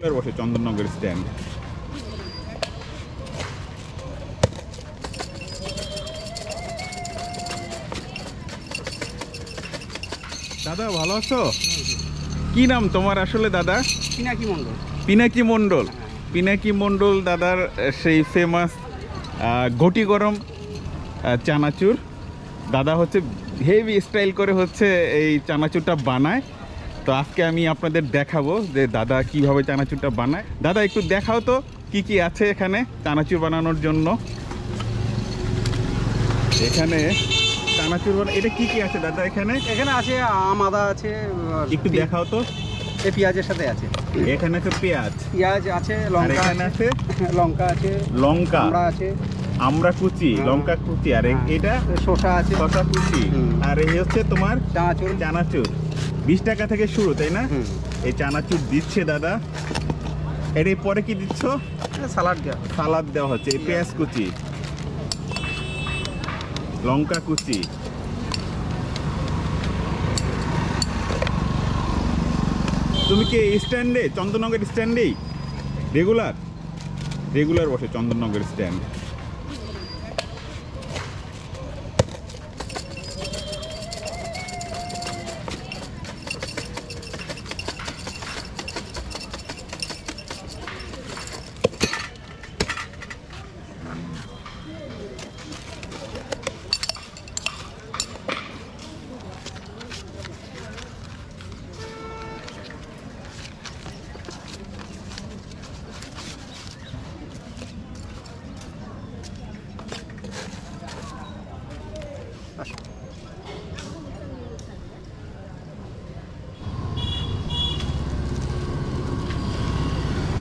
বসে চন্দননগর স্ট্যান্ড। দাদা ভালো আছো? কি নাম তোমার আসলে দাদা? পিনাকি মণ্ডল। পিনাকি মণ্ডল। পিনাকি মণ্ডল দাদার সেই ফেমাস ঘটি গরম চানাচুর। দাদা হচ্ছে হেভি স্টাইল করে হচ্ছে এই চানাচুরটা বানায়। তো আজকে আমি আপনাদের দেখাবো যে দাদা কিভাবে চানাচুরটা বানায়। দাদা একটু দেখাও তো কি কি আছে এখানে চানাচুর বানানোর জন্য। এখানে চানাচুর এটা কি কি আছে দাদা? এখানে এখানে আছে আম, আদা আছে। একটু দেখাও তো। এই পেঁয়াজের সাথে আছে। এখানে আছে পেঁয়াজ, পেঁয়াজ আছে, আর লঙ্কা এখানে আছে লঙ্কা আছে, লঙ্কা, আমরা আছে, আমরা কুচি, লঙ্কা কুচি, আর এটা শসা আছে, শসা কুচি, আর এই হচ্ছে তোমার চানাচুর। চানাচুর 20 টাকা থেকে শুরু, তাই না? এই চানাচুর দিচ্ছে দাদা। এর পরে কি দিচ্ছ? সালাড দেওয়া। সালাদ দেওয়া হচ্ছে। এই পেঁয়াজ কুচি, লঙ্কা কুচি। তুমি কি স্ট্যান্ডে, চন্দননগর স্ট্যান্ডেই রেগুলার বসে চন্দননগর স্ট্যান্ড?